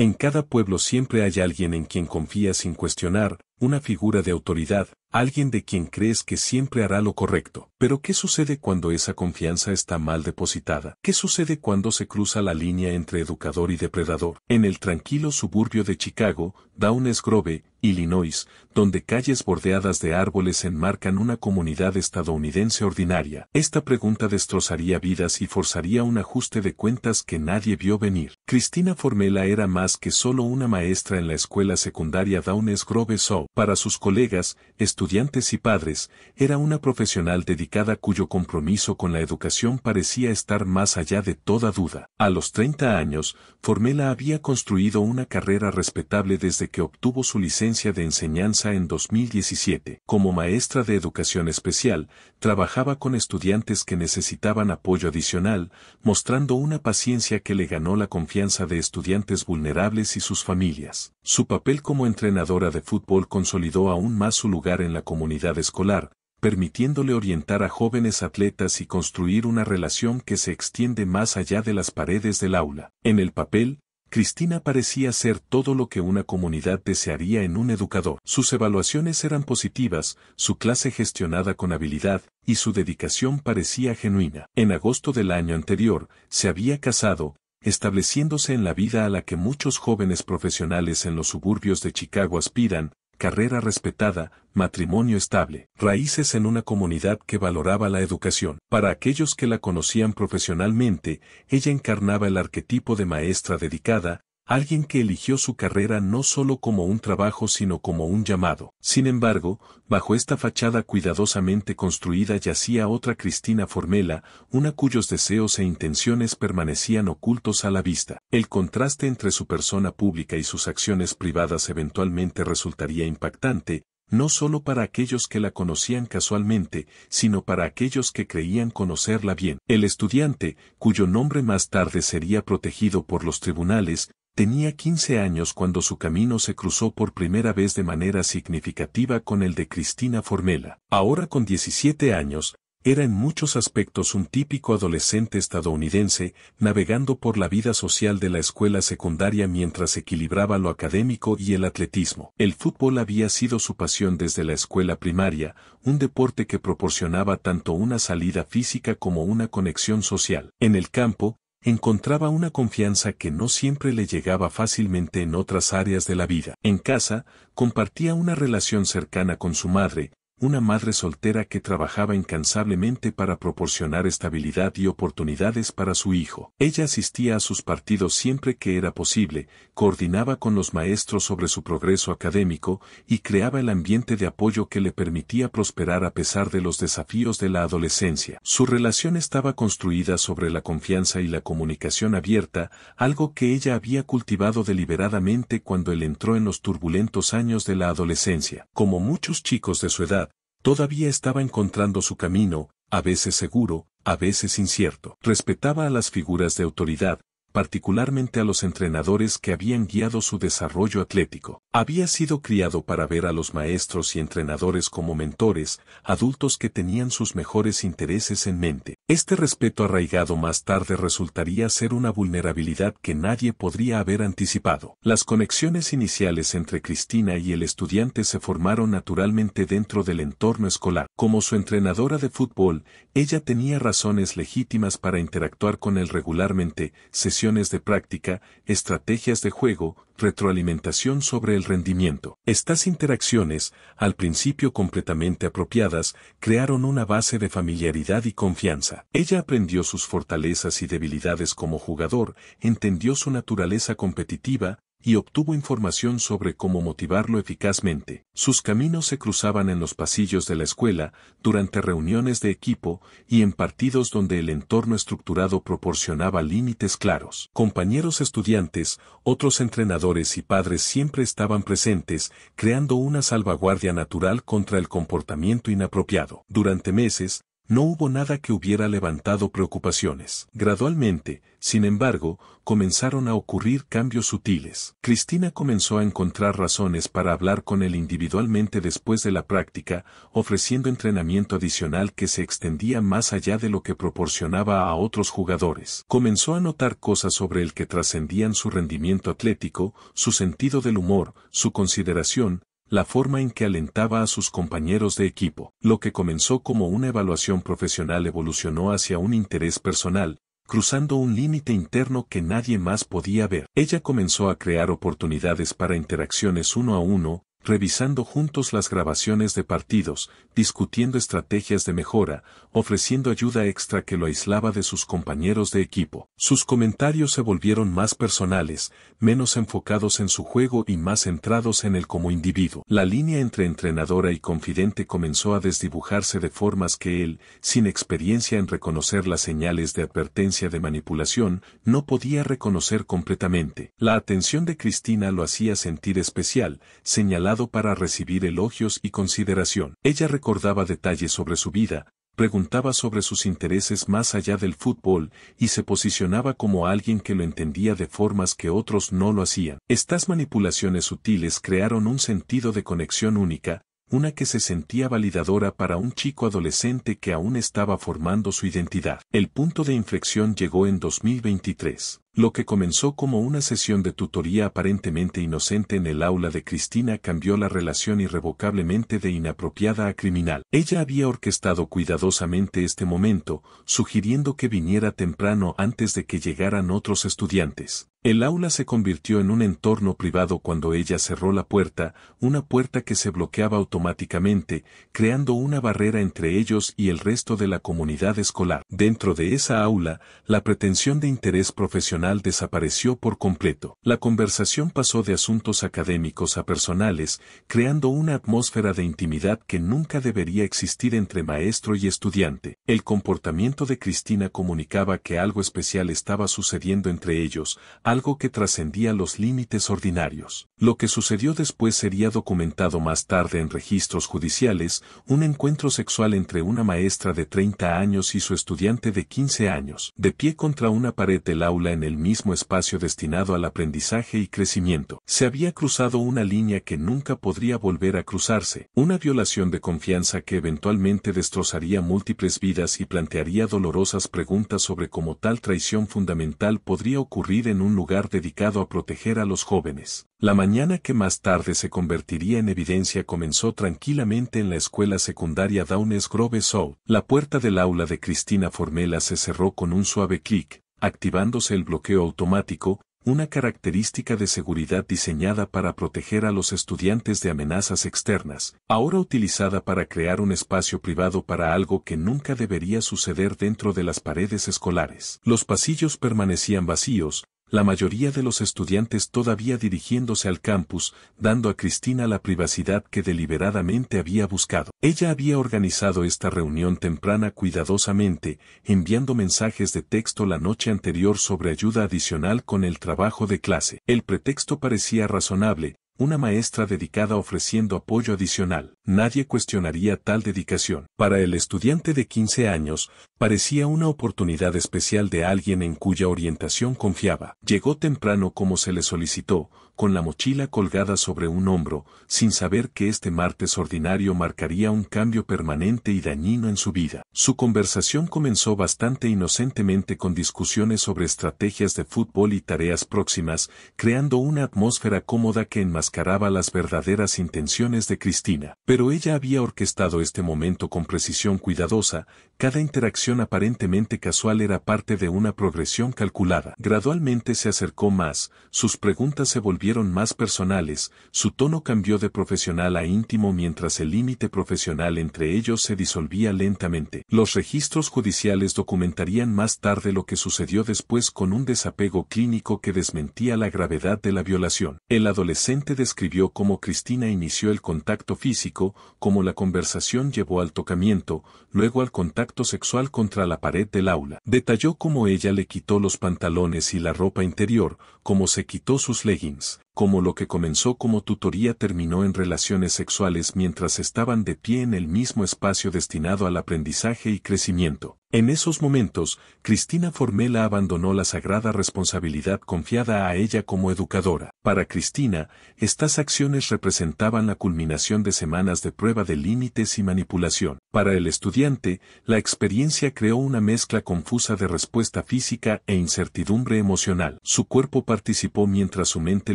En cada pueblo siempre hay alguien en quien confías sin cuestionar, una figura de autoridad, alguien de quien crees que siempre hará lo correcto. Pero ¿qué sucede cuando esa confianza está mal depositada? ¿Qué sucede cuando se cruza la línea entre educador y depredador? En el tranquilo suburbio de Chicago, Downs Grove, Illinois, donde calles bordeadas de árboles enmarcan una comunidad estadounidense ordinaria, esta pregunta destrozaría vidas y forzaría un ajuste de cuentas que nadie vio venir. Cristina Formela era más que solo una maestra en la escuela secundaria Downs Grove South. Para sus colegas, estudiantes y padres, era una profesional dedicada cuyo compromiso con la educación parecía estar más allá de toda duda. A los 30 años, Formela había construido una carrera respetable desde que obtuvo su licencia de enseñanza en 2017. Como maestra de educación especial, trabajaba con estudiantes que necesitaban apoyo adicional, mostrando una paciencia que le ganó la confianza de estudiantes vulnerables y sus familias. Su papel como entrenadora de fútbol consolidó aún más su lugar en la comunidad escolar, permitiéndole orientar a jóvenes atletas y construir una relación que se extiende más allá de las paredes del aula. En el papel, Cristina parecía ser todo lo que una comunidad desearía en un educador. Sus evaluaciones eran positivas, su clase gestionada con habilidad, y su dedicación parecía genuina. En agosto del año anterior, se había casado, estableciéndose en la vida a la que muchos jóvenes profesionales en los suburbios de Chicago aspiran: carrera respetada, matrimonio estable, raíces en una comunidad que valoraba la educación. Para aquellos que la conocían profesionalmente, ella encarnaba el arquetipo de maestra dedicada, alguien que eligió su carrera no solo como un trabajo sino como un llamado. Sin embargo, bajo esta fachada cuidadosamente construida yacía otra Cristina Formela, una cuyos deseos e intenciones permanecían ocultos a la vista. El contraste entre su persona pública y sus acciones privadas eventualmente resultaría impactante, no solo para aquellos que la conocían casualmente, sino para aquellos que creían conocerla bien. El estudiante, cuyo nombre más tarde sería protegido por los tribunales, tenía 15 años cuando su camino se cruzó por primera vez de manera significativa con el de Cristina Formela. Ahora con 17 años, era en muchos aspectos un típico adolescente estadounidense, navegando por la vida social de la escuela secundaria mientras equilibraba lo académico y el atletismo. El fútbol había sido su pasión desde la escuela primaria, un deporte que proporcionaba tanto una salida física como una conexión social. En el campo, encontraba una confianza que no siempre le llegaba fácilmente en otras áreas de la vida. En casa, compartía una relación cercana con su madre, una madre soltera que trabajaba incansablemente para proporcionar estabilidad y oportunidades para su hijo. Ella asistía a sus partidos siempre que era posible, coordinaba con los maestros sobre su progreso académico y creaba el ambiente de apoyo que le permitía prosperar a pesar de los desafíos de la adolescencia. Su relación estaba construida sobre la confianza y la comunicación abierta, algo que ella había cultivado deliberadamente cuando él entró en los turbulentos años de la adolescencia. Como muchos chicos de su edad, todavía estaba encontrando su camino, a veces seguro, a veces incierto. Respetaba a las figuras de autoridad, particularmente a los entrenadores que habían guiado su desarrollo atlético. Había sido criado para ver a los maestros y entrenadores como mentores, adultos que tenían sus mejores intereses en mente. Este respeto arraigado más tarde resultaría ser una vulnerabilidad que nadie podría haber anticipado. Las conexiones iniciales entre Cristina y el estudiante se formaron naturalmente dentro del entorno escolar. Como su entrenadora de fútbol, ella tenía razones legítimas para interactuar con él regularmente, sesiones de práctica, estrategias de juego, retroalimentación sobre el rendimiento. Estas interacciones, al principio completamente apropiadas, crearon una base de familiaridad y confianza. Ella aprendió sus fortalezas y debilidades como jugador, entendió su naturaleza competitiva, y obtuvo información sobre cómo motivarlo eficazmente. Sus caminos se cruzaban en los pasillos de la escuela, durante reuniones de equipo, y en partidos donde el entorno estructurado proporcionaba límites claros. Compañeros estudiantes, otros entrenadores y padres siempre estaban presentes, creando una salvaguardia natural contra el comportamiento inapropiado. Durante meses, no hubo nada que hubiera levantado preocupaciones. Gradualmente, sin embargo, comenzaron a ocurrir cambios sutiles. Cristina comenzó a encontrar razones para hablar con él individualmente después de la práctica, ofreciendo entrenamiento adicional que se extendía más allá de lo que proporcionaba a otros jugadores. Comenzó a notar cosas sobre él que trascendían su rendimiento atlético, su sentido del humor, su consideración, la forma en que alentaba a sus compañeros de equipo. Lo que comenzó como una evaluación profesional evolucionó hacia un interés personal, cruzando un límite interno que nadie más podía ver. Ella comenzó a crear oportunidades para interacciones uno a uno, revisando juntos las grabaciones de partidos, discutiendo estrategias de mejora, ofreciendo ayuda extra que lo aislaba de sus compañeros de equipo. Sus comentarios se volvieron más personales, menos enfocados en su juego y más centrados en él como individuo. La línea entre entrenadora y confidente comenzó a desdibujarse de formas que él, sin experiencia en reconocer las señales de advertencia de manipulación, no podía reconocer completamente. La atención de Cristina lo hacía sentir especial, señalando para recibir elogios y consideración. Ella recordaba detalles sobre su vida, preguntaba sobre sus intereses más allá del fútbol y se posicionaba como alguien que lo entendía de formas que otros no lo hacían. Estas manipulaciones sutiles crearon un sentido de conexión única, una que se sentía validadora para un chico adolescente que aún estaba formando su identidad. El punto de inflexión llegó en 2023. Lo que comenzó como una sesión de tutoría aparentemente inocente en el aula de Cristina cambió la relación irrevocablemente de inapropiada a criminal. Ella había orquestado cuidadosamente este momento, sugiriendo que viniera temprano antes de que llegaran otros estudiantes. El aula se convirtió en un entorno privado cuando ella cerró la puerta, una puerta que se bloqueaba automáticamente, creando una barrera entre ellos y el resto de la comunidad escolar. Dentro de esa aula, la pretensión de interés profesional desapareció por completo. La conversación pasó de asuntos académicos a personales, creando una atmósfera de intimidad que nunca debería existir entre maestro y estudiante. El comportamiento de Cristina comunicaba que algo especial estaba sucediendo entre ellos, algo que trascendía los límites ordinarios. Lo que sucedió después sería documentado más tarde en registros judiciales, un encuentro sexual entre una maestra de 30 años y su estudiante de 15 años, de pie contra una pared del aula en el mismo espacio destinado al aprendizaje y crecimiento. Se había cruzado una línea que nunca podría volver a cruzarse, una violación de confianza que eventualmente destrozaría múltiples vidas y plantearía dolorosas preguntas sobre cómo tal traición fundamental podría ocurrir en un lugar dedicado a proteger a los jóvenes. La mañana que más tarde se convertiría en evidencia comenzó tranquilamente en la escuela secundaria Downes Grove South. La puerta del aula de Cristina Formela se cerró con un suave clic, activándose el bloqueo automático, una característica de seguridad diseñada para proteger a los estudiantes de amenazas externas, ahora utilizada para crear un espacio privado para algo que nunca debería suceder dentro de las paredes escolares. Los pasillos permanecían vacíos, la mayoría de los estudiantes todavía dirigiéndose al campus, dando a Cristina la privacidad que deliberadamente había buscado. Ella había organizado esta reunión temprana cuidadosamente, enviando mensajes de texto la noche anterior sobre ayuda adicional con el trabajo de clase. El pretexto parecía razonable, una maestra dedicada ofreciendo apoyo adicional. Nadie cuestionaría tal dedicación. Para el estudiante de 15 años, parecía una oportunidad especial de alguien en cuya orientación confiaba. Llegó temprano como se le solicitó, con la mochila colgada sobre un hombro, sin saber que este martes ordinario marcaría un cambio permanente y dañino en su vida. Su conversación comenzó bastante inocentemente con discusiones sobre estrategias de fútbol y tareas próximas, creando una atmósfera cómoda que enmascaraba las verdaderas intenciones de Cristina. Pero ella había orquestado este momento con precisión cuidadosa, cada interacción aparentemente casual era parte de una progresión calculada. Gradualmente se acercó más, sus preguntas se volvieron más personales, su tono cambió de profesional a íntimo mientras el límite profesional entre ellos se disolvía lentamente. Los registros judiciales documentarían más tarde lo que sucedió después con un desapego clínico que desmentía la gravedad de la violación. El adolescente describió cómo Cristina inició el contacto físico, cómo la conversación llevó al tocamiento, luego al contacto sexual contra la pared del aula. Detalló cómo ella le quitó los pantalones y la ropa interior, cómo se quitó sus leggings, cómo lo que comenzó como tutoría terminó en relaciones sexuales mientras estaban de pie en el mismo espacio destinado al aprendizaje y crecimiento. En esos momentos, Cristina Formela abandonó la sagrada responsabilidad confiada a ella como educadora. Para Cristina, estas acciones representaban la culminación de semanas de prueba de límites y manipulación. Para el estudiante, la experiencia creó una mezcla confusa de respuesta física e incertidumbre emocional. Su cuerpo participó mientras su mente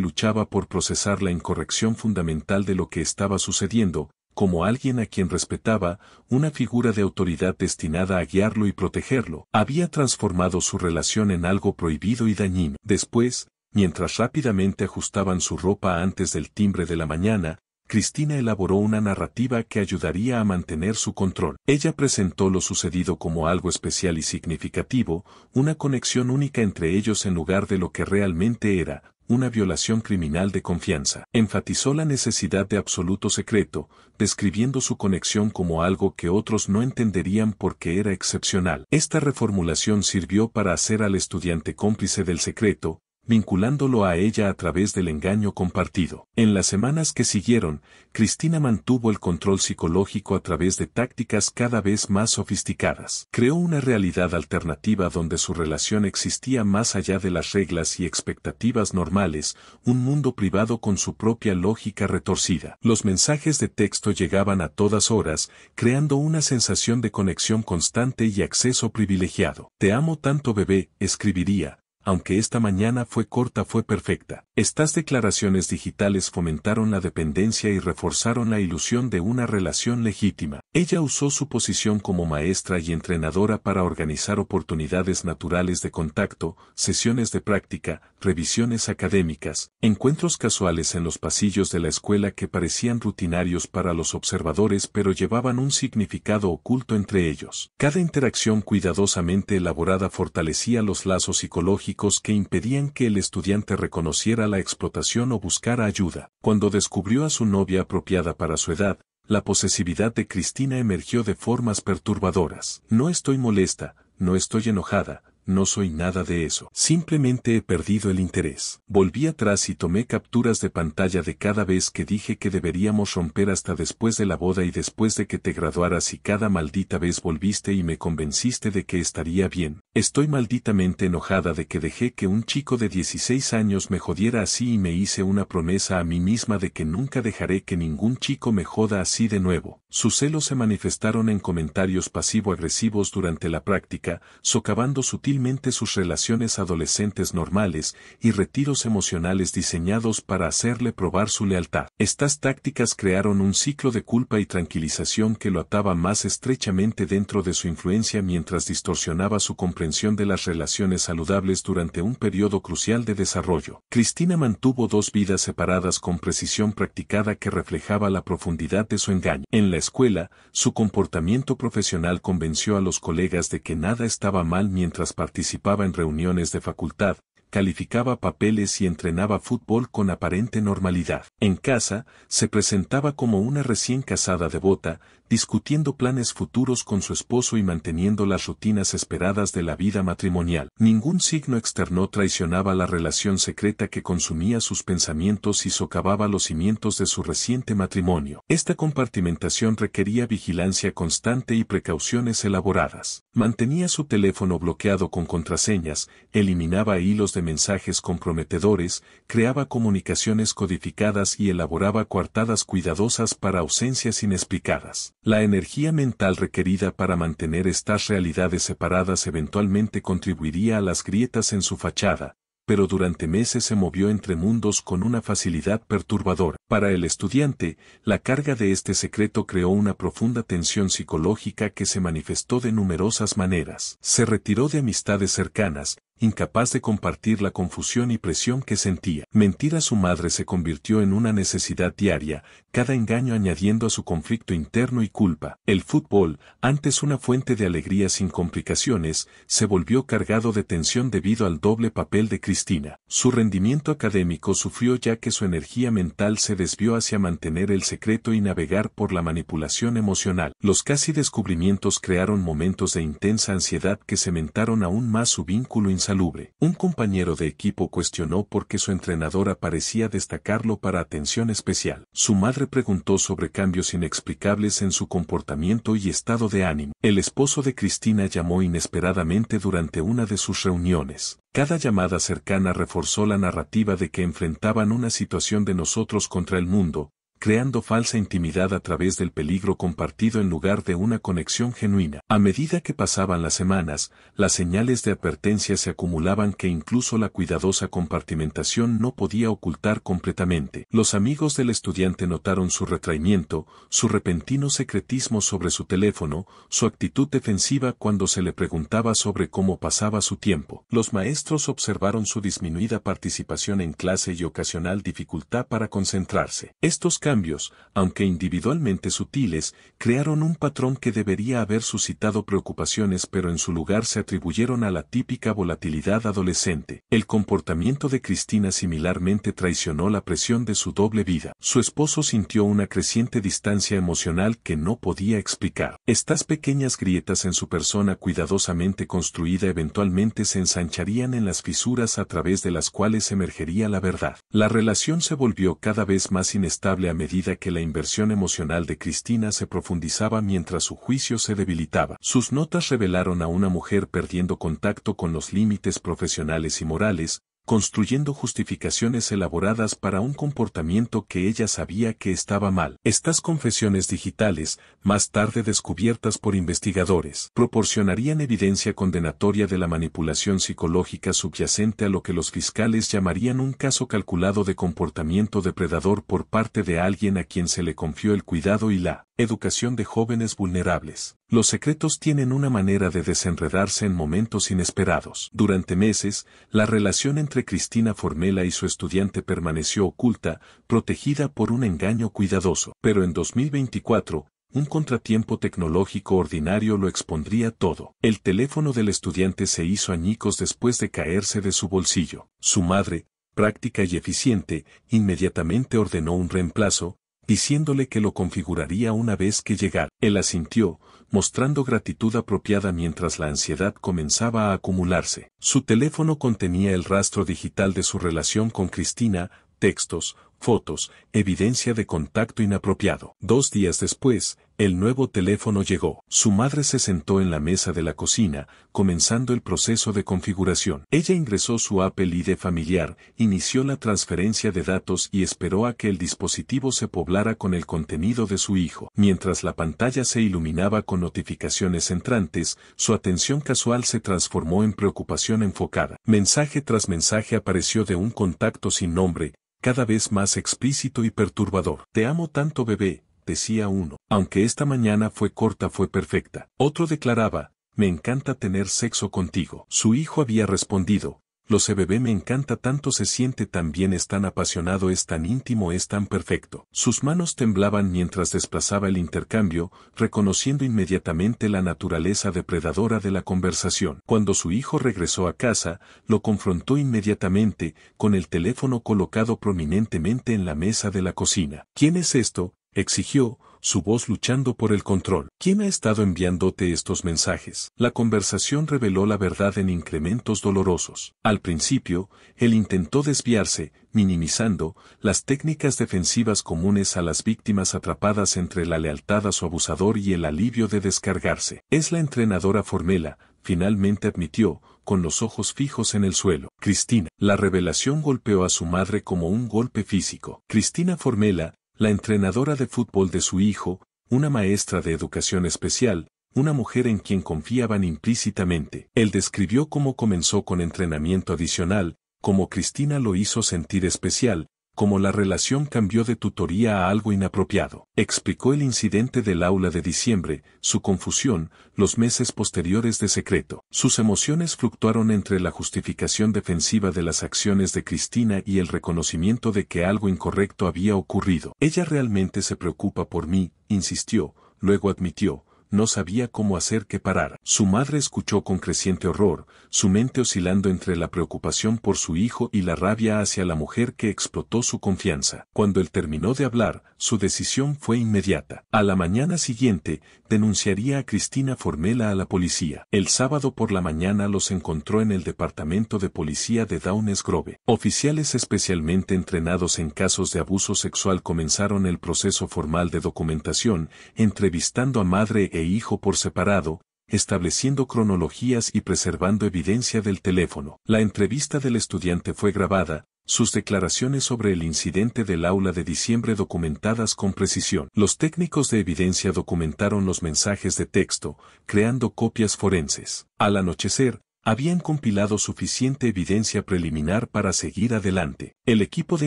luchaba por procesar la incorrección fundamental de lo que estaba sucediendo, como alguien a quien respetaba, una figura de autoridad destinada a guiarlo y protegerlo, había transformado su relación en algo prohibido y dañino. Después, mientras rápidamente ajustaban su ropa antes del timbre de la mañana, Cristina elaboró una narrativa que ayudaría a mantener su control. Ella presentó lo sucedido como algo especial y significativo, una conexión única entre ellos en lugar de lo que realmente era, una violación criminal de confianza. Enfatizó la necesidad de absoluto secreto, describiendo su conexión como algo que otros no entenderían porque era excepcional. Esta reformulación sirvió para hacer al estudiante cómplice del secreto, vinculándolo a ella a través del engaño compartido. En las semanas que siguieron, Cristina mantuvo el control psicológico a través de tácticas cada vez más sofisticadas. Creó una realidad alternativa donde su relación existía más allá de las reglas y expectativas normales, un mundo privado con su propia lógica retorcida. Los mensajes de texto llegaban a todas horas, creando una sensación de conexión constante y acceso privilegiado. Te amo tanto, bebé, escribiría. Aunque esta mañana fue corta, fue perfecta. Estas declaraciones digitales fomentaron la dependencia y reforzaron la ilusión de una relación legítima. Ella usó su posición como maestra y entrenadora para organizar oportunidades naturales de contacto, sesiones de práctica, revisiones académicas, encuentros casuales en los pasillos de la escuela que parecían rutinarios para los observadores pero llevaban un significado oculto entre ellos. Cada interacción cuidadosamente elaborada fortalecía los lazos psicológicos que impedían que el estudiante reconociera la explotación o buscara ayuda. Cuando descubrió a su novia apropiada para su edad, la posesividad de Cristina emergió de formas perturbadoras. No estoy molesta, no estoy enojada, no soy nada de eso. Simplemente he perdido el interés. Volví atrás y tomé capturas de pantalla de cada vez que dije que deberíamos romper hasta después de la boda y después de que te graduaras y cada maldita vez volviste y me convenciste de que estaría bien. Estoy malditamente enojada de que dejé que un chico de 16 años me jodiera así y me hice una promesa a mí misma de que nunca dejaré que ningún chico me joda así de nuevo. Sus celos se manifestaron en comentarios pasivo-agresivos durante la práctica, socavando sutilmente sus relaciones adolescentes normales y retiros emocionales diseñados para hacerle probar su lealtad. Estas tácticas crearon un ciclo de culpa y tranquilización que lo ataba más estrechamente dentro de su influencia mientras distorsionaba su comprensión de las relaciones saludables durante un periodo crucial de desarrollo. Cristina mantuvo dos vidas separadas con precisión practicada que reflejaba la profundidad de su engaño. En la escuela, su comportamiento profesional convenció a los colegas de que nada estaba mal mientras participaba en reuniones de facultad, calificaba papeles y entrenaba fútbol con aparente normalidad. En casa, se presentaba como una recién casada devota, discutiendo planes futuros con su esposo y manteniendo las rutinas esperadas de la vida matrimonial. Ningún signo externo traicionaba la relación secreta que consumía sus pensamientos y socavaba los cimientos de su reciente matrimonio. Esta compartimentación requería vigilancia constante y precauciones elaboradas. Mantenía su teléfono bloqueado con contraseñas, eliminaba hilos de mensajes comprometedores, creaba comunicaciones codificadas y elaboraba coartadas cuidadosas para ausencias inexplicadas. La energía mental requerida para mantener estas realidades separadas eventualmente contribuiría a las grietas en su fachada, pero durante meses se movió entre mundos con una facilidad perturbadora. Para el estudiante, la carga de este secreto creó una profunda tensión psicológica que se manifestó de numerosas maneras. Se retiró de amistades cercanas, incapaz de compartir la confusión y presión que sentía. Mentir a su madre se convirtió en una necesidad diaria, cada engaño añadiendo a su conflicto interno y culpa. El fútbol, antes una fuente de alegría sin complicaciones, se volvió cargado de tensión debido al doble papel de Cristina. Su rendimiento académico sufrió ya que su energía mental se desvió hacia mantener el secreto y navegar por la manipulación emocional. Los casi descubrimientos crearon momentos de intensa ansiedad que cementaron aún más su vínculo inseparable. insalubre. Un compañero de equipo cuestionó por qué su entrenadora parecía destacarlo para atención especial. Su madre preguntó sobre cambios inexplicables en su comportamiento y estado de ánimo. El esposo de Cristina llamó inesperadamente durante una de sus reuniones. Cada llamada cercana reforzó la narrativa de que enfrentaban una situación de nosotros contra el mundo, creando falsa intimidad a través del peligro compartido en lugar de una conexión genuina. A medida que pasaban las semanas, las señales de advertencia se acumulaban que incluso la cuidadosa compartimentación no podía ocultar completamente. Los amigos del estudiante notaron su retraimiento, su repentino secretismo sobre su teléfono, su actitud defensiva cuando se le preguntaba sobre cómo pasaba su tiempo. Los maestros observaron su disminuida participación en clase y ocasional dificultad para concentrarse. Estos cambios, aunque individualmente sutiles, crearon un patrón que debería haber suscitado preocupaciones, pero en su lugar se atribuyeron a la típica volatilidad adolescente. El comportamiento de Cristina similarmente traicionó la presión de su doble vida. Su esposo sintió una creciente distancia emocional que no podía explicar. Estas pequeñas grietas en su persona cuidadosamente construida eventualmente se ensancharían en las fisuras a través de las cuales emergería la verdad. La relación se volvió cada vez más inestable a medida que la inversión emocional de Cristina se profundizaba mientras su juicio se debilitaba. Sus notas revelaron a una mujer perdiendo contacto con los límites profesionales y morales, construyendo justificaciones elaboradas para un comportamiento que ella sabía que estaba mal. Estas confesiones digitales, más tarde descubiertas por investigadores, proporcionarían evidencia condenatoria de la manipulación psicológica subyacente a lo que los fiscales llamarían un caso calculado de comportamiento depredador por parte de alguien a quien se le confió el cuidado y la educación de jóvenes vulnerables. Los secretos tienen una manera de desenredarse en momentos inesperados. Durante meses, la relación entre Cristina Formela y su estudiante permaneció oculta, protegida por un engaño cuidadoso. Pero en 2024, un contratiempo tecnológico ordinario lo expondría todo. El teléfono del estudiante se hizo añicos después de caerse de su bolsillo. Su madre, práctica y eficiente, inmediatamente ordenó un reemplazo, diciéndole que lo configuraría una vez que llegara. Él asintió, mostrando gratitud apropiada mientras la ansiedad comenzaba a acumularse. Su teléfono contenía el rastro digital de su relación con Cristina, textos, fotos, evidencia de contacto inapropiado. 2 días después, el nuevo teléfono llegó. Su madre se sentó en la mesa de la cocina, comenzando el proceso de configuración. Ella ingresó su Apple ID familiar, inició la transferencia de datos y esperó a que el dispositivo se poblara con el contenido de su hijo. Mientras la pantalla se iluminaba con notificaciones entrantes, su atención casual se transformó en preocupación enfocada. Mensaje tras mensaje apareció de un contacto sin nombre, cada vez más explícito y perturbador. Te amo tanto, bebé, decía uno. Aunque esta mañana fue corta, fue perfecta. Otro declaraba, me encanta tener sexo contigo. Su hijo había respondido, lo sé, bebé, me encanta tanto, se siente tan bien, es tan apasionado, es tan íntimo, es tan perfecto. Sus manos temblaban mientras desplazaba el intercambio, reconociendo inmediatamente la naturaleza depredadora de la conversación. Cuando su hijo regresó a casa, lo confrontó inmediatamente, con el teléfono colocado prominentemente en la mesa de la cocina. ¿Quién es esto?, exigió, su voz luchando por el control. ¿Quién ha estado enviándote estos mensajes? La conversación reveló la verdad en incrementos dolorosos. Al principio, él intentó desviarse, minimizando las técnicas defensivas comunes a las víctimas atrapadas entre la lealtad a su abusador y el alivio de descargarse. Es la entrenadora Formela, finalmente admitió, con los ojos fijos en el suelo. Cristina. La revelación golpeó a su madre como un golpe físico. Cristina Formela, la entrenadora de fútbol de su hijo, una maestra de educación especial, una mujer en quien confiaban implícitamente. Él describió cómo comenzó con entrenamiento adicional, cómo Cristina lo hizo sentir especial, cómo la relación cambió de tutoría a algo inapropiado. Explicó el incidente del aula de diciembre, su confusión, los meses posteriores de secreto. Sus emociones fluctuaron entre la justificación defensiva de las acciones de Cristina y el reconocimiento de que algo incorrecto había ocurrido. Ella realmente se preocupa por mí, insistió, luego admitió, no sabía cómo hacer que parara. Su madre escuchó con creciente horror, su mente oscilando entre la preocupación por su hijo y la rabia hacia la mujer que explotó su confianza. Cuando él terminó de hablar, su decisión fue inmediata. A la mañana siguiente, denunciaría a Cristina Formela a la policía. El sábado por la mañana los encontró en el departamento de policía de Downes Grove. Oficiales especialmente entrenados en casos de abuso sexual comenzaron el proceso formal de documentación, entrevistando a madre e hijo por separado, estableciendo cronologías y preservando evidencia del teléfono. La entrevista del estudiante fue grabada, sus declaraciones sobre el incidente del aula de diciembre documentadas con precisión. Los técnicos de evidencia documentaron los mensajes de texto, creando copias forenses. Al anochecer, habían compilado suficiente evidencia preliminar para seguir adelante. El equipo de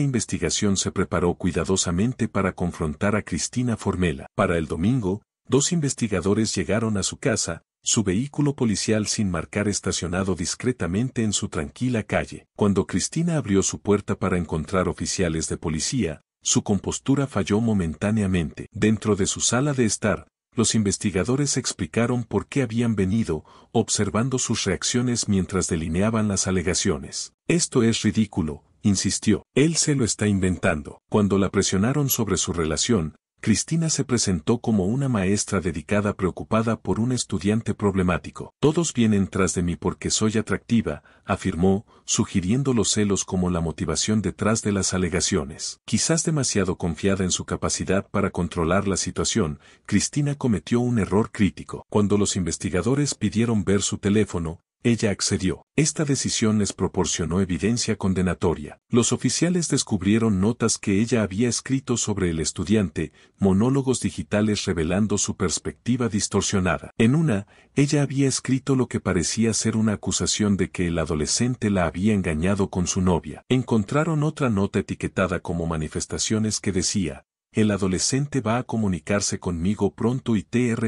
investigación se preparó cuidadosamente para confrontar a Cristina Formela. Para el domingo, 2 investigadores llegaron a su casa, su vehículo policial sin marcar estacionado discretamente en su tranquila calle. Cuando Cristina abrió su puerta para encontrar oficiales de policía, su compostura falló momentáneamente. Dentro de su sala de estar, los investigadores explicaron por qué habían venido, observando sus reacciones mientras delineaban las alegaciones. Esto es ridículo, insistió. Él se lo está inventando. Cuando la presionaron sobre su relación, Cristina se presentó como una maestra dedicada preocupada por un estudiante problemático. Todos vienen tras de mí porque soy atractiva, afirmó, sugiriendo los celos como la motivación detrás de las alegaciones. Quizás demasiado confiada en su capacidad para controlar la situación, Cristina cometió un error crítico. Cuando los investigadores pidieron ver su teléfono, ella accedió. Esta decisión les proporcionó evidencia condenatoria. Los oficiales descubrieron notas que ella había escrito sobre el estudiante, monólogos digitales revelando su perspectiva distorsionada. En una, ella había escrito lo que parecía ser una acusación de que el adolescente la había engañado con su novia. Encontraron otra nota etiquetada como manifestaciones que decía: el adolescente va a comunicarse conmigo pronto y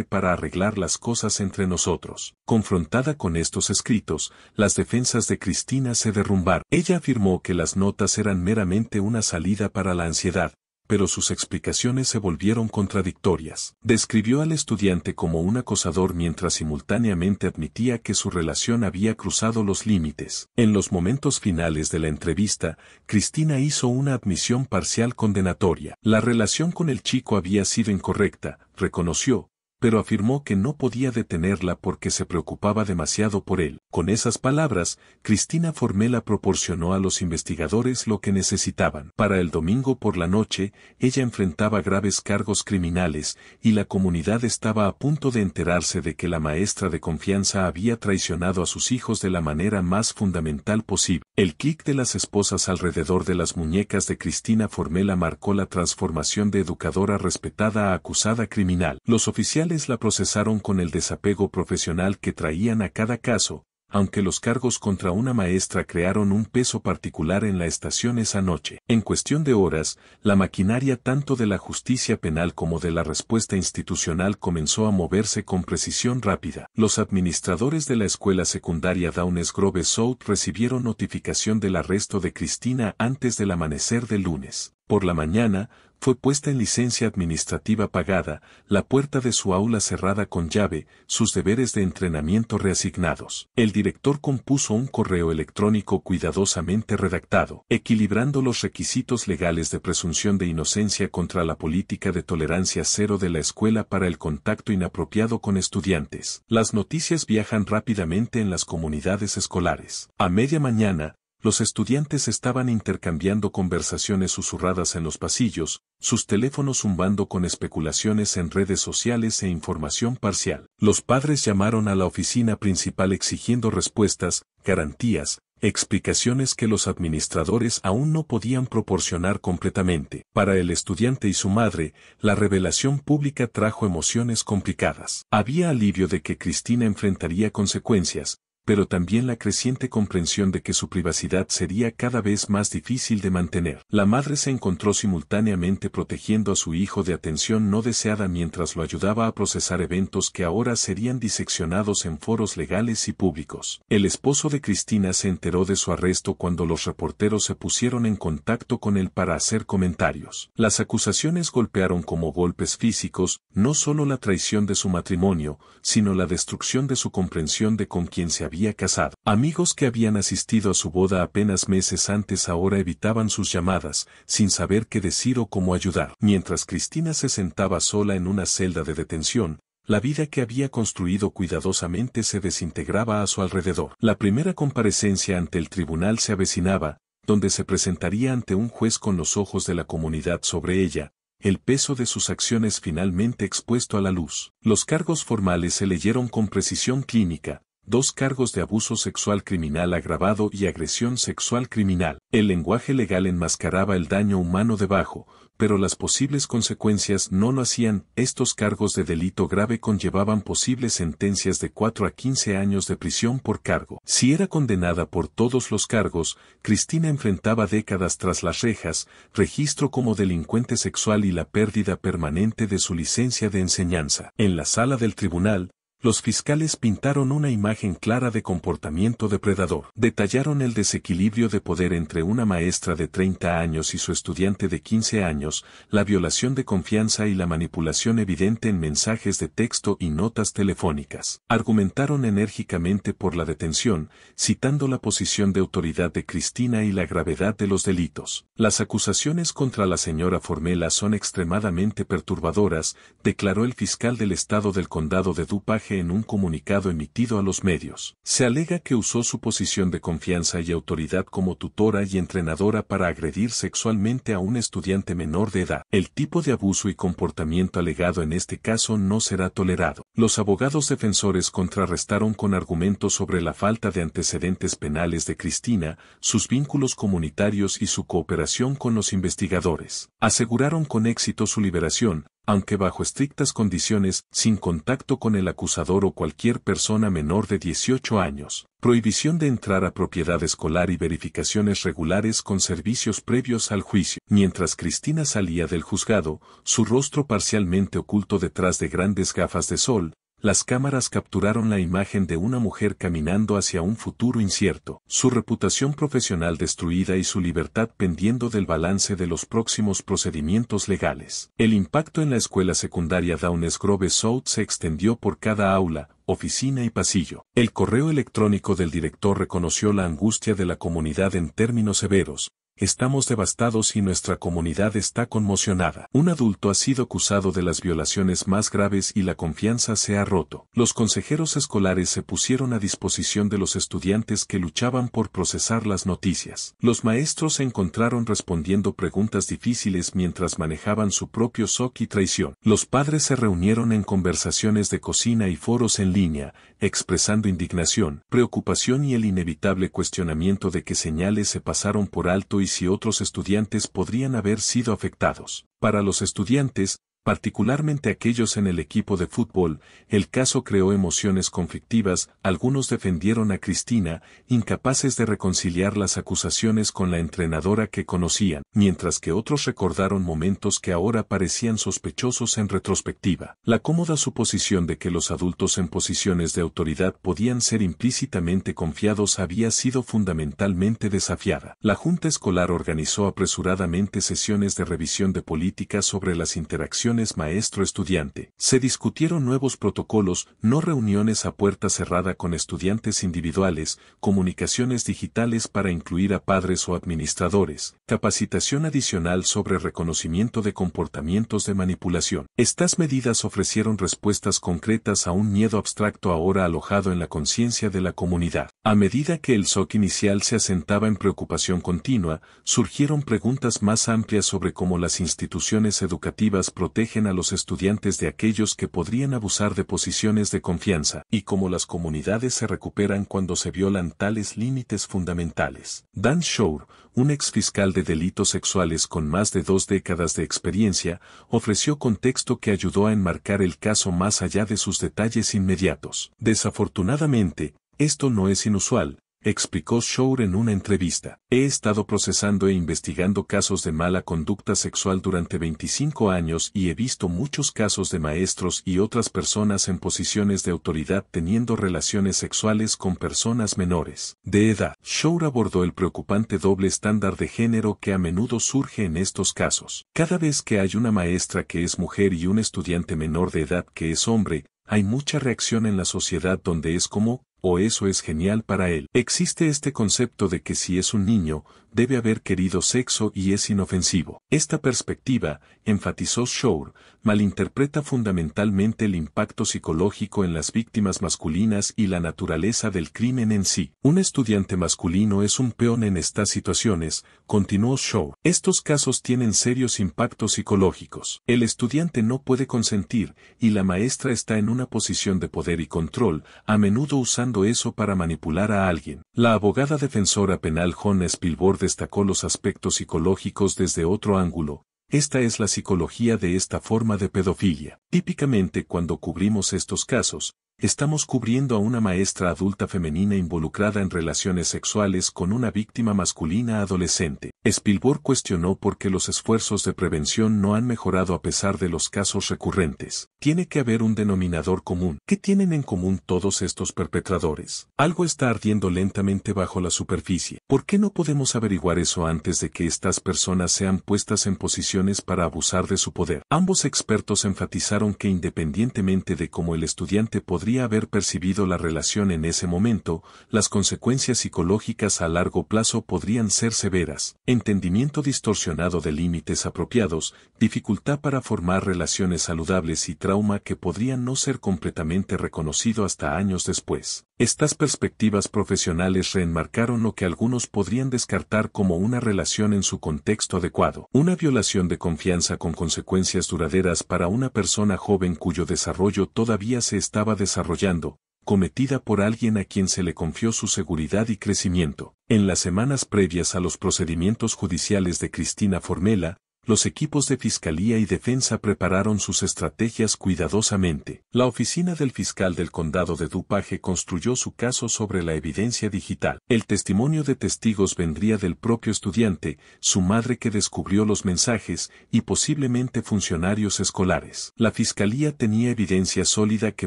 para arreglar las cosas entre nosotros. Confrontada con estos escritos, las defensas de Cristina se derrumbaron. Ella afirmó que las notas eran meramente una salida para la ansiedad, pero sus explicaciones se volvieron contradictorias. Describió al estudiante como un acosador mientras simultáneamente admitía que su relación había cruzado los límites. En los momentos finales de la entrevista, Cristina hizo una admisión parcial condenatoria. La relación con el chico había sido incorrecta, reconoció, pero afirmó que no podía detenerla porque se preocupaba demasiado por él. Con esas palabras, Cristina Formela proporcionó a los investigadores lo que necesitaban. Para el domingo por la noche, ella enfrentaba graves cargos criminales, y la comunidad estaba a punto de enterarse de que la maestra de confianza había traicionado a sus hijos de la manera más fundamental posible. El clic de las esposas alrededor de las muñecas de Cristina Formela marcó la transformación de educadora respetada a acusada criminal. Los oficiales la procesaron con el desapego profesional que traían a cada caso, aunque los cargos contra una maestra crearon un peso particular en la estación esa noche. En cuestión de horas, la maquinaria tanto de la justicia penal como de la respuesta institucional comenzó a moverse con precisión rápida. Los administradores de la escuela secundaria Downes Grove South recibieron notificación del arresto de Cristina antes del amanecer del lunes. Por la mañana, fue puesta en licencia administrativa pagada, la puerta de su aula cerrada con llave, sus deberes de entrenamiento reasignados. El director compuso un correo electrónico cuidadosamente redactado, equilibrando los requisitos legales de presunción de inocencia contra la política de tolerancia cero de la escuela para el contacto inapropiado con estudiantes. Las noticias viajan rápidamente en las comunidades escolares. A media mañana, los estudiantes estaban intercambiando conversaciones susurradas en los pasillos, sus teléfonos zumbando con especulaciones en redes sociales e información parcial. Los padres llamaron a la oficina principal exigiendo respuestas, garantías, explicaciones que los administradores aún no podían proporcionar completamente. Para el estudiante y su madre, la revelación pública trajo emociones complicadas. Había alivio de que Cristina enfrentaría consecuencias, pero también la creciente comprensión de que su privacidad sería cada vez más difícil de mantener. La madre se encontró simultáneamente protegiendo a su hijo de atención no deseada mientras lo ayudaba a procesar eventos que ahora serían diseccionados en foros legales y públicos. El esposo de Cristina se enteró de su arresto cuando los reporteros se pusieron en contacto con él para hacer comentarios. Las acusaciones golpearon como golpes físicos, no solo la traición de su matrimonio, sino la destrucción de su comprensión de con quién se había casado. Amigos que habían asistido a su boda apenas meses antes ahora evitaban sus llamadas, sin saber qué decir o cómo ayudar. Mientras Cristina se sentaba sola en una celda de detención, la vida que había construido cuidadosamente se desintegraba a su alrededor. La primera comparecencia ante el tribunal se avecinaba, donde se presentaría ante un juez con los ojos de la comunidad sobre ella, el peso de sus acciones finalmente expuesto a la luz. Los cargos formales se leyeron con precisión clínica, 2 cargos de abuso sexual criminal agravado y agresión sexual criminal. El lenguaje legal enmascaraba el daño humano debajo, pero las posibles consecuencias no lo hacían. Estos cargos de delito grave conllevaban posibles sentencias de 4 a 15 años de prisión por cargo. Si era condenada por todos los cargos, Cristina enfrentaba décadas tras las rejas, registro como delincuente sexual y la pérdida permanente de su licencia de enseñanza. En la sala del tribunal, los fiscales pintaron una imagen clara de comportamiento depredador. Detallaron el desequilibrio de poder entre una maestra de 30 años y su estudiante de 15 años, la violación de confianza y la manipulación evidente en mensajes de texto y notas telefónicas. Argumentaron enérgicamente por la detención, citando la posición de autoridad de Cristina y la gravedad de los delitos. Las acusaciones contra la señora Formella son extremadamente perturbadoras, declaró el fiscal del estado del condado de DuPage en un comunicado emitido a los medios. Se alega que usó su posición de confianza y autoridad como tutora y entrenadora para agredir sexualmente a un estudiante menor de edad. El tipo de abuso y comportamiento alegado en este caso no será tolerado. Los abogados defensores contrarrestaron con argumentos sobre la falta de antecedentes penales de Cristina, sus vínculos comunitarios y su cooperación con los investigadores. Aseguraron con éxito su liberación, aunque bajo estrictas condiciones, sin contacto con el acusador o cualquier persona menor de 18 años, prohibición de entrar a propiedad escolar y verificaciones regulares con servicios previos al juicio. Mientras Cristina salía del juzgado, su rostro parcialmente oculto detrás de grandes gafas de sol, las cámaras capturaron la imagen de una mujer caminando hacia un futuro incierto, su reputación profesional destruida y su libertad pendiendo del balance de los próximos procedimientos legales. El impacto en la escuela secundaria Downes Grove South se extendió por cada aula, oficina y pasillo. El correo electrónico del director reconoció la angustia de la comunidad en términos severos. Estamos devastados y nuestra comunidad está conmocionada. Un adulto ha sido acusado de las violaciones más graves y la confianza se ha roto. Los consejeros escolares se pusieron a disposición de los estudiantes que luchaban por procesar las noticias. Los maestros se encontraron respondiendo preguntas difíciles mientras manejaban su propio shock y traición. Los padres se reunieron en conversaciones de cocina y foros en línea, expresando indignación, preocupación y el inevitable cuestionamiento de qué señales se pasaron por alto y si otros estudiantes podrían haber sido afectados. Para los estudiantes, particularmente aquellos en el equipo de fútbol, el caso creó emociones conflictivas. Algunos defendieron a Cristina, incapaces de reconciliar las acusaciones con la entrenadora que conocían, mientras que otros recordaron momentos que ahora parecían sospechosos en retrospectiva. La cómoda suposición de que los adultos en posiciones de autoridad podían ser implícitamente confiados había sido fundamentalmente desafiada. La Junta Escolar organizó apresuradamente sesiones de revisión de políticas sobre las interacciones maestro-estudiante. Se discutieron nuevos protocolos, no reuniones a puerta cerrada con estudiantes individuales, comunicaciones digitales para incluir a padres o administradores, capacitación adicional sobre reconocimiento de comportamientos de manipulación. Estas medidas ofrecieron respuestas concretas a un miedo abstracto ahora alojado en la conciencia de la comunidad. A medida que el shock inicial se asentaba en preocupación continua, surgieron preguntas más amplias sobre cómo las instituciones educativas protegen a los estudiantes de aquellos que podrían abusar de posiciones de confianza, y cómo las comunidades se recuperan cuando se violan tales límites fundamentales. Dan Shore, un exfiscal de delitos sexuales con más de 2 décadas de experiencia, ofreció contexto que ayudó a enmarcar el caso más allá de sus detalles inmediatos. Desafortunadamente, Esto no es inusual, explicó Shore en una entrevista. He estado procesando e investigando casos de mala conducta sexual durante 25 años y he visto muchos casos de maestros y otras personas en posiciones de autoridad teniendo relaciones sexuales con personas menores de edad. Shore abordó el preocupante doble estándar de género que a menudo surge en estos casos. Cada vez que hay una maestra que es mujer y un estudiante menor de edad que es hombre, hay mucha reacción en la sociedad donde es como, o eso es genial para él. Existe este concepto de que si es un niño, debe haber querido sexo y es inofensivo. Esta perspectiva, enfatizó Shore, malinterpreta fundamentalmente el impacto psicológico en las víctimas masculinas y la naturaleza del crimen en sí. Un estudiante masculino es un peón en estas situaciones, continuó Shore. Estos casos tienen serios impactos psicológicos. El estudiante no puede consentir, y la maestra está en una posición de poder y control, a menudo usando eso para manipular a alguien. La abogada defensora penal Jonna Spielborg destacó los aspectos psicológicos desde otro ángulo. Esta es la psicología de esta forma de pedofilia. Típicamente cuando cubrimos estos casos, estamos cubriendo a una maestra adulta femenina involucrada en relaciones sexuales con una víctima masculina adolescente. Spielborg cuestionó por qué los esfuerzos de prevención no han mejorado a pesar de los casos recurrentes. Tiene que haber un denominador común. ¿Qué tienen en común todos estos perpetradores? Algo está ardiendo lentamente bajo la superficie. ¿Por qué no podemos averiguar eso antes de que estas personas sean puestas en posiciones para abusar de su poder? Ambos expertos enfatizaron que independientemente de cómo el estudiante podría haber percibido la relación en ese momento, las consecuencias psicológicas a largo plazo podrían ser severas. Entendimiento distorsionado de límites apropiados, dificultad para formar relaciones saludables y trauma que podrían no ser completamente reconocido hasta años después. Estas perspectivas profesionales reenmarcaron lo que algunos podrían descartar como una relación en su contexto adecuado. Una violación de confianza con consecuencias duraderas para una persona joven cuyo desarrollo todavía se estaba desarrollando, cometida por alguien a quien se le confió su seguridad y crecimiento. En las semanas previas a los procedimientos judiciales de Cristina Formella, los equipos de Fiscalía y Defensa prepararon sus estrategias cuidadosamente. La oficina del fiscal del condado de DuPage construyó su caso sobre la evidencia digital. El testimonio de testigos vendría del propio estudiante, su madre que descubrió los mensajes, y posiblemente funcionarios escolares. La Fiscalía tenía evidencia sólida que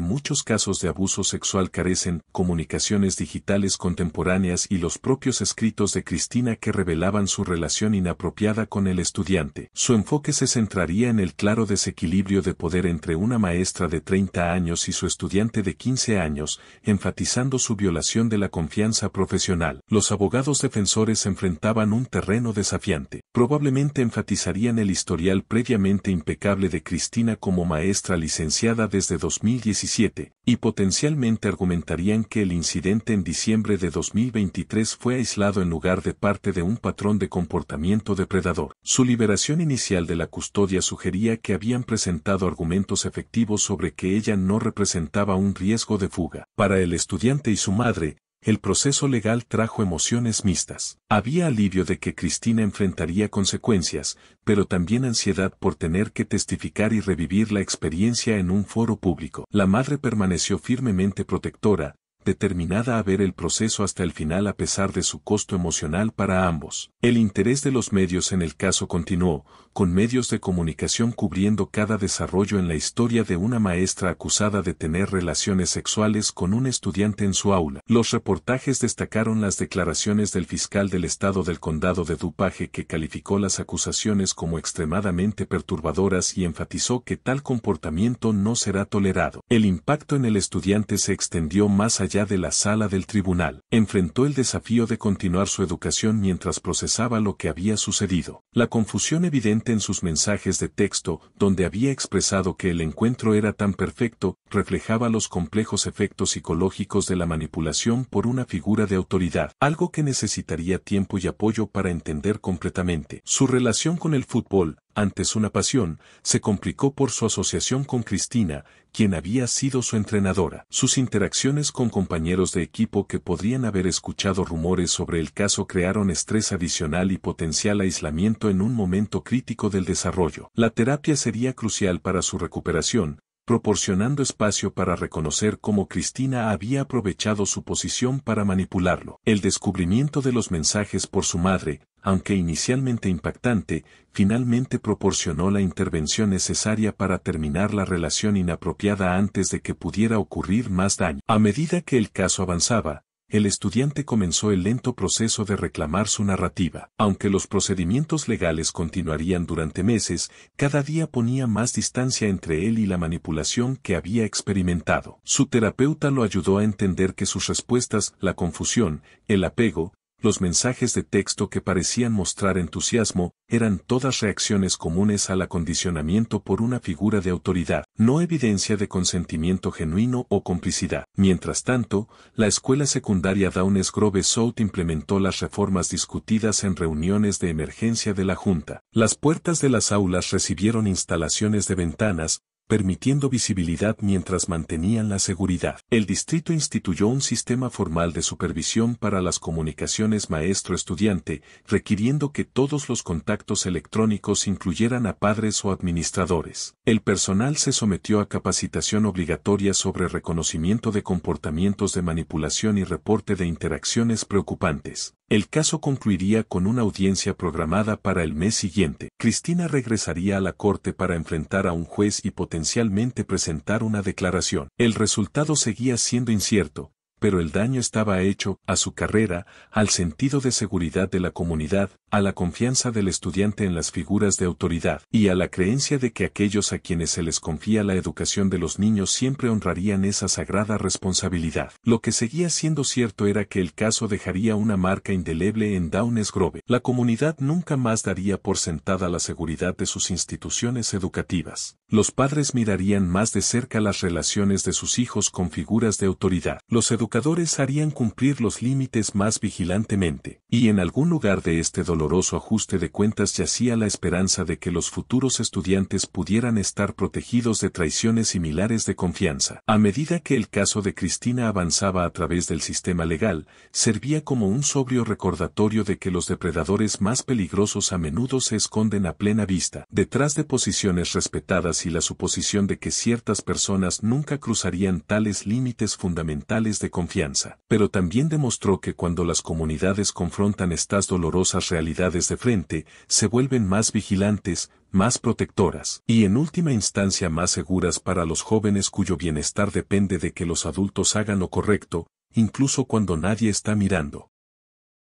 muchos casos de abuso sexual carecen, comunicaciones digitales contemporáneas y los propios escritos de Cristina que revelaban su relación inapropiada con el estudiante. Su enfoque se centraría en el claro desequilibrio de poder entre una maestra de 30 años y su estudiante de 15 años, enfatizando su violación de la confianza profesional. Los abogados defensores enfrentaban un terreno desafiante. Probablemente enfatizarían el historial previamente impecable de Cristina como maestra licenciada desde 2017, y potencialmente argumentarían que el incidente en diciembre de 2023 fue aislado en lugar de parte de un patrón de comportamiento depredador. Su liberación inicial de la custodia sugería que habían presentado argumentos efectivos sobre que ella no representaba un riesgo de fuga. Para el estudiante y su madre, el proceso legal trajo emociones mixtas. Había alivio de que Cristina enfrentaría consecuencias, pero también ansiedad por tener que testificar y revivir la experiencia en un foro público. La madre permaneció firmemente protectora, determinada a ver el proceso hasta el final a pesar de su costo emocional para ambos. El interés de los medios en el caso continuó, con medios de comunicación cubriendo cada desarrollo en la historia de una maestra acusada de tener relaciones sexuales con un estudiante en su aula. Los reportajes destacaron las declaraciones del fiscal del estado del condado de DuPage que calificó las acusaciones como extremadamente perturbadoras y enfatizó que tal comportamiento no será tolerado. El impacto en el estudiante se extendió más allá de la sala del tribunal. Enfrentó el desafío de continuar su educación mientras procesaba lo que había sucedido. La confusión evidente en sus mensajes de texto, donde había expresado que el encuentro era tan perfecto, reflejaba los complejos efectos psicológicos de la manipulación por una figura de autoridad, algo que necesitaría tiempo y apoyo para entender completamente. Su relación con el fútbol, antes una pasión, se complicó por su asociación con Cristina, quien había sido su entrenadora. Sus interacciones con compañeros de equipo que podrían haber escuchado rumores sobre el caso crearon estrés adicional y potencial aislamiento en un momento crítico del desarrollo. La terapia sería crucial para su recuperación, proporcionando espacio para reconocer cómo Cristina había aprovechado su posición para manipularlo. El descubrimiento de los mensajes por su madre, aunque inicialmente impactante, finalmente proporcionó la intervención necesaria para terminar la relación inapropiada antes de que pudiera ocurrir más daño. A medida que el caso avanzaba, el estudiante comenzó el lento proceso de reclamar su narrativa. Aunque los procedimientos legales continuarían durante meses, cada día ponía más distancia entre él y la manipulación que había experimentado. Su terapeuta lo ayudó a entender que sus respuestas, la confusión, el apego, los mensajes de texto que parecían mostrar entusiasmo, eran todas reacciones comunes al acondicionamiento por una figura de autoridad, no evidencia de consentimiento genuino o complicidad. Mientras tanto, la escuela secundaria Downes Grove South implementó las reformas discutidas en reuniones de emergencia de la Junta. Las puertas de las aulas recibieron instalaciones de ventanas, permitiendo visibilidad mientras mantenían la seguridad. El distrito instituyó un sistema formal de supervisión para las comunicaciones maestro-estudiante, requiriendo que todos los contactos electrónicos incluyeran a padres o administradores. El personal se sometió a capacitación obligatoria sobre reconocimiento de comportamientos de manipulación y reporte de interacciones preocupantes. El caso concluiría con una audiencia programada para el mes siguiente. Cristina regresaría a la corte para enfrentar a un juez y potencialmente presentar una declaración. El resultado seguía siendo incierto, pero el daño estaba hecho a su carrera, al sentido de seguridad de la comunidad, a la confianza del estudiante en las figuras de autoridad, y a la creencia de que aquellos a quienes se les confía la educación de los niños siempre honrarían esa sagrada responsabilidad. Lo que seguía siendo cierto era que el caso dejaría una marca indeleble en Downes Grove. La comunidad nunca más daría por sentada la seguridad de sus instituciones educativas. Los padres mirarían más de cerca las relaciones de sus hijos con figuras de autoridad. Los educadores harían cumplir los límites más vigilantemente, y en algún lugar de este doloroso ajuste de cuentas yacía la esperanza de que los futuros estudiantes pudieran estar protegidos de traiciones similares de confianza. A medida que el caso de Cristina avanzaba a través del sistema legal, servía como un sobrio recordatorio de que los depredadores más peligrosos a menudo se esconden a plena vista, detrás de posiciones respetadas y la suposición de que ciertas personas nunca cruzarían tales límites fundamentales de confianza. Pero también demostró que cuando las comunidades confrontan estas dolorosas realidades de frente, se vuelven más vigilantes, más protectoras, y en última instancia más seguras para los jóvenes cuyo bienestar depende de que los adultos hagan lo correcto, incluso cuando nadie está mirando.